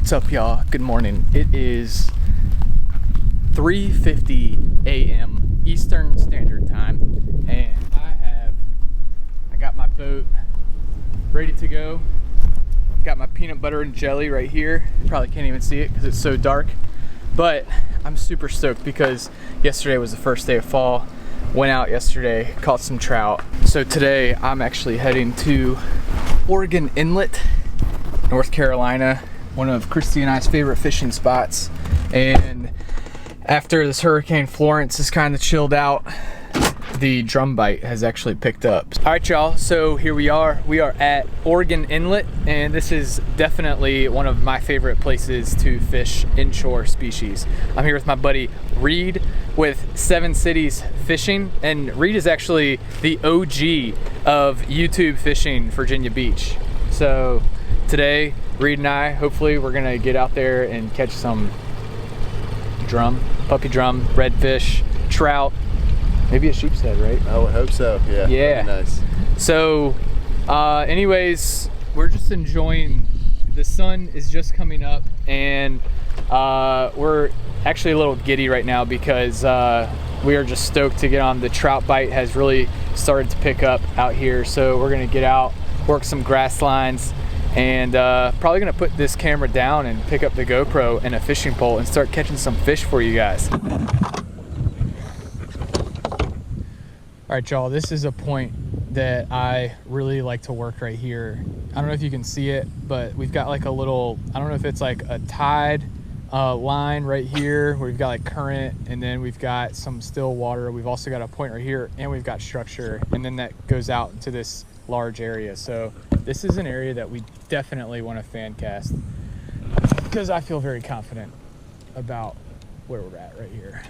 What's up, y'all? Good morning. It is 3:50 a.m. Eastern Standard Time, and I got my boat ready to go. Got my peanut butter and jelly right here. Probably can't even see it because it's so dark, but I'm super stoked because yesterday was the first day of fall. Went out yesterday, caught some trout. So today I'm actually heading to Oregon Inlet, North Carolina, one of Kristi and I's favorite fishing spots. And after this Hurricane Florence has kind of chilled out, the drum bite has actually picked up. All right, y'all, so here we are. We are at Oregon Inlet, and this is definitely one of my favorite places to fish inshore species. I'm here with my buddy Reid with 7 Cities Fishing, and Reid is actually the OG of YouTube fishing Virginia Beach. So today, Reid and I, hopefully we're gonna get out there and catch some puppy drum, redfish, trout, maybe a sheep's head, right? I would hope so, yeah. Yeah. Nice. So, anyways, we're just enjoying, the sun is just coming up, and we're actually a little giddy right now because we are just stoked to get on. The trout bite has really started to pick up out here, so we're gonna get out, work some grass lines, and probably gonna put this camera down and pick up the GoPro and a fishing pole and start catching some fish for you guys. All right, y'all, this is a point that I really like to work right here. I don't know if you can see it, but we've got like a little, I don't know if it's like a tide line right here where we've got like current, and then we've got some still water. We've also got a point right here, and we've got structure, and then that goes out into this large area. So this is an area that we definitely want to fan cast because I feel very confident about where we're at right here.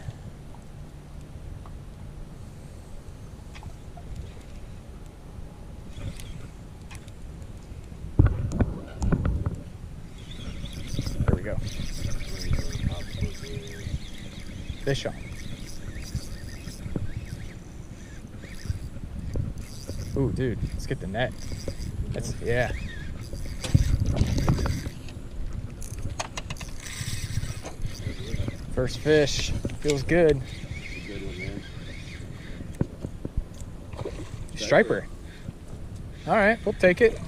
There we go. Fish on. Ooh, dude, let's get the net. That's, yeah. First fish, feels good. Good one, man. Striper. All right, we'll take it.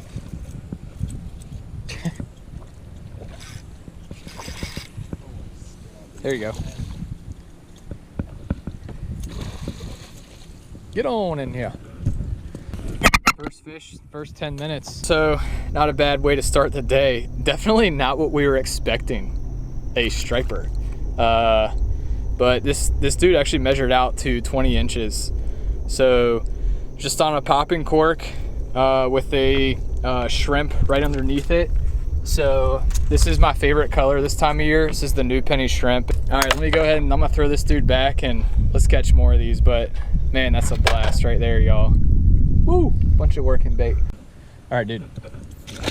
There you go. Get on in here. First fish, first 10 minutes. So not a bad way to start the day. Definitely not what we were expecting, a striper. But this dude actually measured out to 20 inches. So just on a popping cork with a shrimp right underneath it. So this is my favorite color this time of year. This is the new penny shrimp. All right, let me go ahead and I'm gonna throw this dude back and let's catch more of these. But man, that's a blast right there, y'all. Woo, bunch of working bait. All right, dude,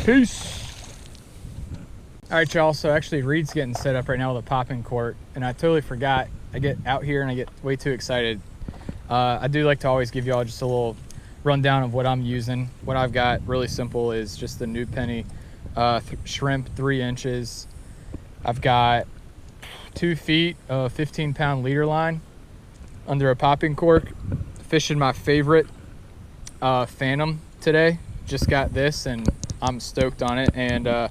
peace. All right, y'all, so actually Reid's getting set up right now with a popping cork, and I totally forgot. I get out here and I get way too excited. I do like to always give y'all just a little rundown of what I'm using. What I've got, really simple, is just the new penny shrimp, 3 inches. I've got 2 feet of 15-pound leader line under a popping cork. Fishing my favorite Phantom today. Just got this and I'm stoked on it. And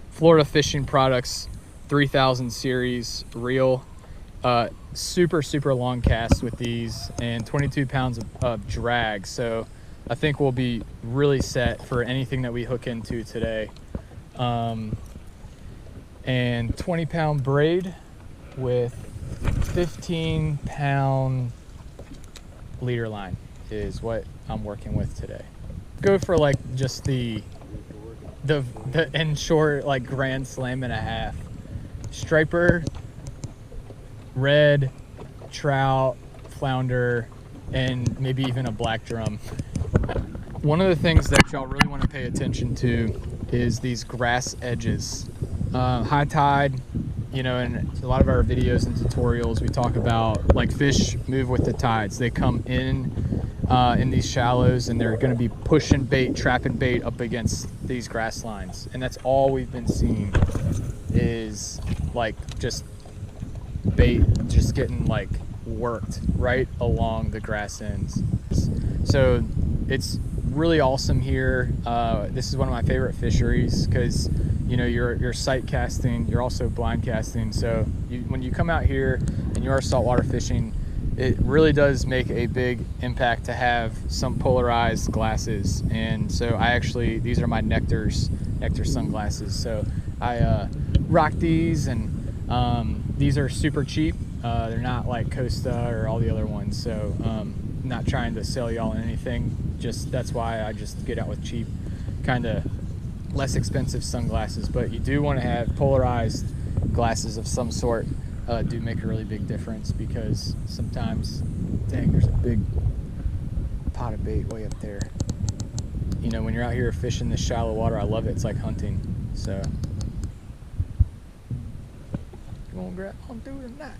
Florida Fishing Products 3000 series reel. Super long cast with these, and 22 pounds of drag. So I think we'll be really set for anything that we hook into today. And 20-pound braid with 15-pound leader line is what I'm working with today. Go for like just the inshore like grand slam and a half. Striper, red, trout, flounder, and maybe even a black drum. One of the things that y'all really want to pay attention to is these grass edges. High tide, you know, in a lot of our videos and tutorials, we talk about like fish move with the tides. They come in in these shallows, and they're going to be pushing bait, trapping bait up against these grass lines. And that's all we've been seeing is like just bait just getting like worked right along the grass ends. So it's really awesome here. This is one of my favorite fisheries because you know you're sight casting, you're also blind casting. So when you come out here and you are saltwater fishing, it really does make a big impact to have some polarized glasses. And so these are my nectar sunglasses. So I rock these, and these are super cheap. They're not like Costa or all the other ones. So not trying to sell y'all anything, just that's why I just get out with cheap, kind of less expensive sunglasses. But you do want to have polarized glasses of some sort. Do make a really big difference, because sometimes, dang, there's a big pot of bait way up there. You know, when you're out here fishing this shallow water, I love it. It's like hunting. So you won't grab on doing that.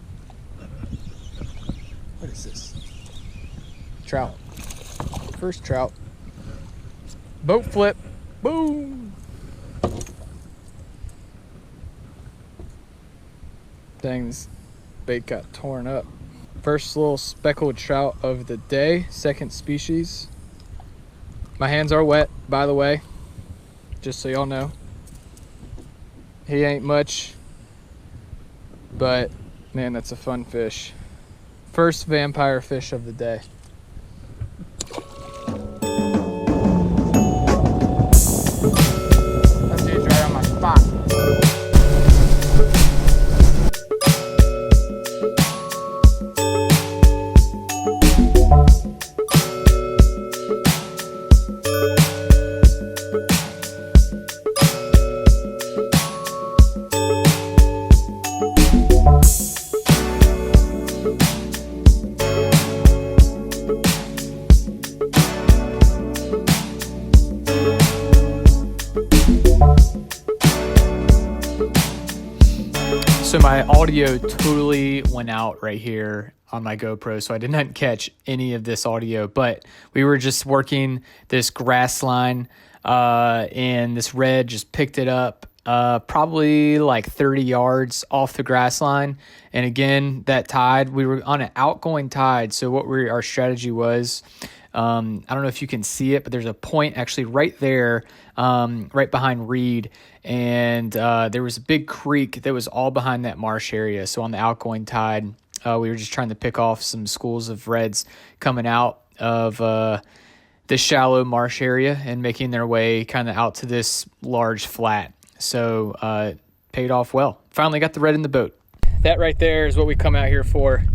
What is this? Trout. First trout. Boat flip. Boom. Dang, this bait got torn up. First little speckled trout of the day, second species. My hands are wet, by the way, just so y'all know. He ain't much, but man, that's a fun fish. First vampire fish of the day. That dude's right on my spot. So my audio totally went out right here on my GoPro, so I did not catch any of this audio, but we were just working this grass line, and this red just picked it up probably like 30 yards off the grass line. And again, that tide, we were on an outgoing tide, so our strategy was, I don't know if you can see it, but there's a point actually right there, right behind Reid. And there was a big creek that was all behind that marsh area. So on the outgoing tide, we were just trying to pick off some schools of reds coming out of this shallow marsh area and making their way kind of out to this large flat. So paid off well. Finally got the red in the boat. That right there is what we come out here for.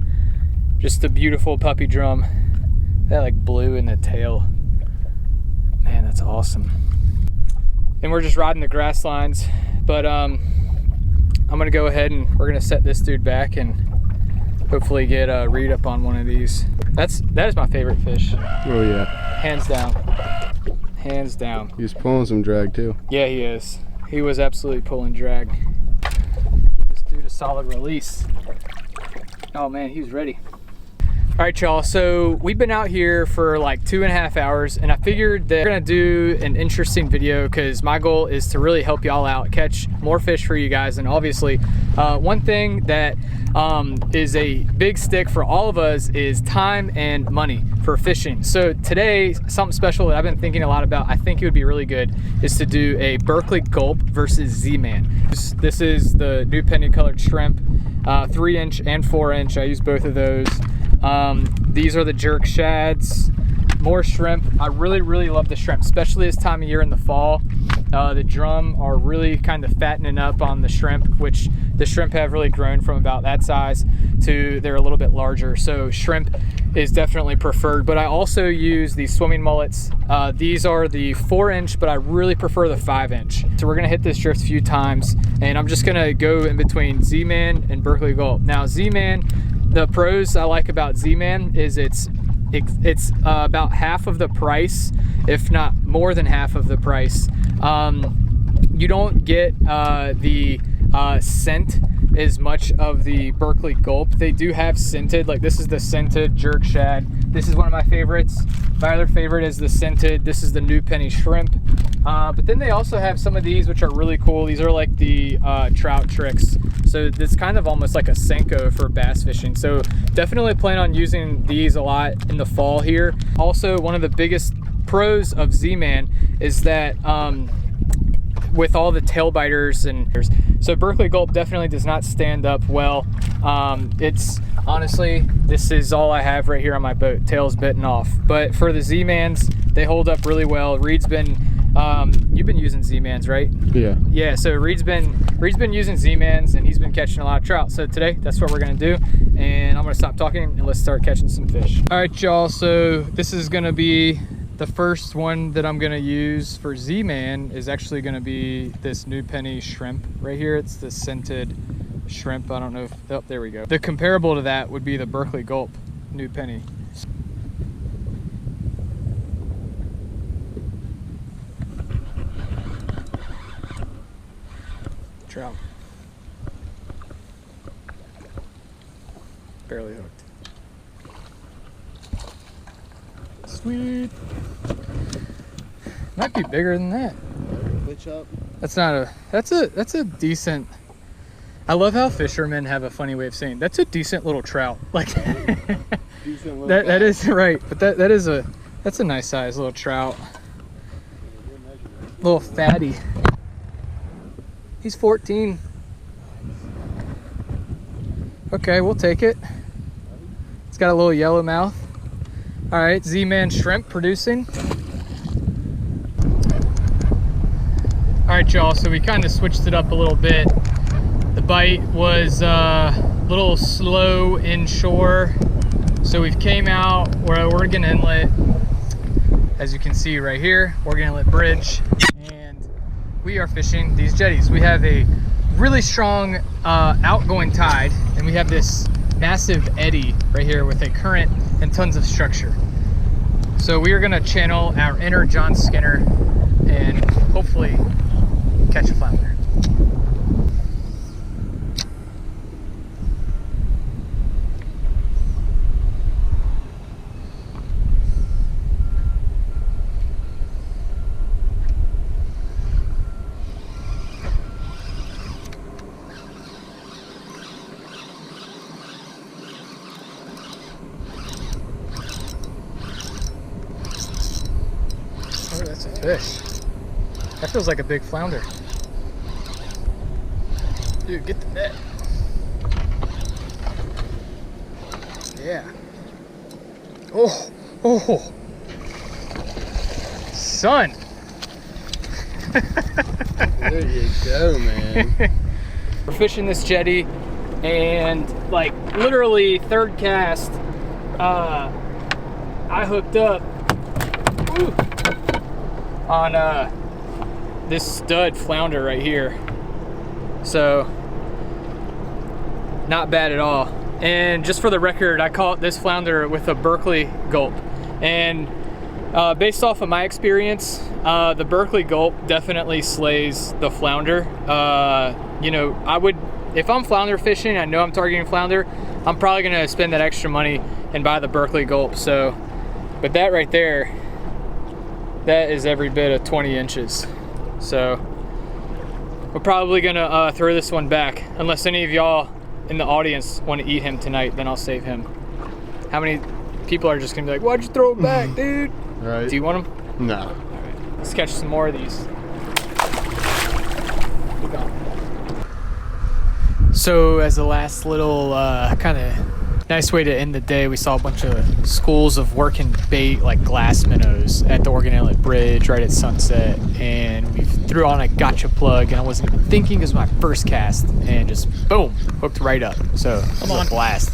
Just a beautiful puppy drum. That like blue in the tail. Man, that's awesome. And we're just riding the grass lines. But I'm gonna go ahead and we're gonna set this dude back and hopefully get Reid up on one of these. That is my favorite fish. Oh yeah. Hands down. Hands down. He's pulling some drag too. Yeah, he is. He was absolutely pulling drag. Give this dude a solid release. Oh man, he's ready. All right, y'all, so we've been out here for like 2.5 hours, and I figured that we're gonna do an interesting video because my goal is to really help y'all out, catch more fish for you guys. And obviously, one thing that is a big stick for all of us is time and money for fishing. So today, something special that I've been thinking a lot about, I think it would be really good, is to do a Berkley GULP versus Z-Man. This is the new penny colored shrimp, 3-inch and 4-inch. I use both of those. These are the jerk shads, more shrimp. I really love the shrimp, especially this time of year in the fall. The drum are really kind of fattening up on the shrimp, which the shrimp have really grown from about that size to they're a little bit larger. So shrimp is definitely preferred, but I also use these swimming mullets. These are the 4-inch, but I really prefer the 5-inch. So we're gonna hit this drift a few times, and I'm just gonna go in between Z-Man and Berkley GULP. Now Z-Man, the pros I like about Z-Man is it's about half of the price, if not more than half of the price. You don't get the scent as much of the Berkley Gulp. They do have scented, like this is the scented jerk shad. This is one of my favorites. My other favorite is the scented. This is the new penny shrimp. But then they also have some of these which are really cool. These are like the trout tricks. So it's kind of almost like a Senko for bass fishing. So definitely plan on using these a lot in the fall here. Also, one of the biggest pros of Z-Man is that with all the tail biters and so Berkley Gulp definitely does not stand up well. It's honestly, this is all I have right here on my boat, tails bitten off. But for the Z-Mans, they hold up really well. Reid's been you've been using Z-Mans, right? Yeah, so Reid's been using Z-Mans and he's been catching a lot of trout. So today that's what we're gonna do, and I'm gonna stop talking and let's start catching some fish. All right, y'all, so this is gonna be the first one that I'm gonna use for Z-Man is actually gonna be this new penny shrimp right here. It's the scented shrimp. I don't know if, oh, there we go. The comparable to that would be the Berkley Gulp new penny. Trout. Barely hooked. Sweet. Might be bigger than that. That's not a, that's a decent, I love how fishermen have a funny way of saying that's a decent little trout. Like that is right, but that's a nice size little trout. Little fatty. He's 14. Okay, we'll take it. It's got a little yellow mouth. All right, Z-Man shrimp producing. All right, y'all, so we kind of switched it up a little bit. The bite was a little slow inshore. So we've came out, we're at Oregon Inlet, as you can see right here, Oregon Inlet Bridge, and we are fishing these jetties. We have a really strong outgoing tide, and we have this massive eddy right here with a current and tons of structure. So we are gonna channel our inner John Skinner and hopefully catch a flounder. Oh, that's a fish. That feels like a big flounder. Dude, get the net. Yeah. Oh, oh. Son. There you go, man. We're fishing this jetty, and like literally third cast, I hooked up on this stud flounder right here. So not bad at all. And just for the record, I caught this flounder with a Berkley Gulp, and based off of my experience, the Berkley Gulp definitely slays the flounder. You know, I would, if I'm flounder fishing, I know I'm targeting flounder, I'm probably gonna spend that extra money and buy the Berkley Gulp. So, but that right there, that is every bit of 20 inches. So we're probably gonna throw this one back, unless any of y'all in the audience want to eat him tonight, then I'll save him. How many people are just gonna be like, why'd you throw it back, dude? Right. Do you want them? No. All right, let's catch some more of these. Keep going. So as a last little kind of nice way to end the day, we saw a bunch of schools of working bait like glass minnows at the Oregon Inlet Bridge right at sunset, and we threw on a gotcha plug, and I wasn't even thinking, it was my first cast, and just boom, hooked right up. So it was a blast.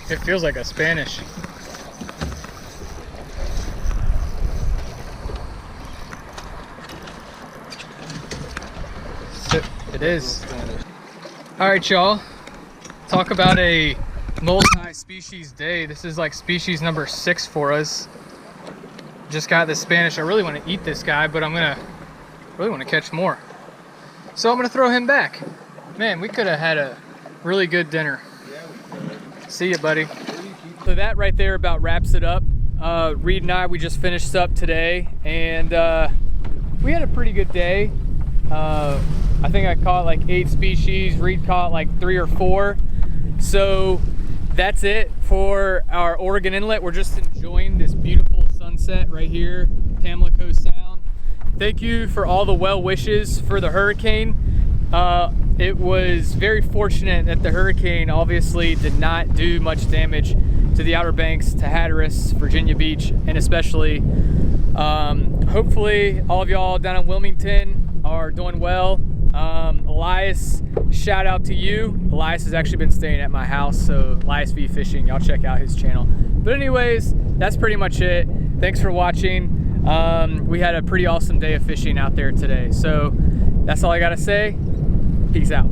It feels like a Spanish. It is. All right, y'all. Talk about a multi-species day. This is like species number 6 for us. Just got the Spanish. I really want to eat this guy, but I'm gonna really want to catch more. So I'm gonna throw him back. Man, we could have had a really good dinner. Yeah, we could. See ya, buddy. So that right there about wraps it up. Reid and I, we just finished up today, and we had a pretty good day. I think I caught like 8 species. Reid caught like 3 or 4. So that's it for our Oregon Inlet. We're just enjoying this beautiful sunset right here, Pamlico Sound. Thank you for all the well wishes for the hurricane. It was very fortunate that the hurricane obviously did not do much damage to the Outer Banks, to Hatteras, Virginia Beach, and especially hopefully all of y'all down in Wilmington are doing well. Elias, shout out to you. Elias has actually been staying at my house, so Elias V Fishing, y'all check out his channel. But anyways, that's pretty much it. Thanks for watching. We had a pretty awesome day of fishing out there today. So that's all I gotta say. Peace out.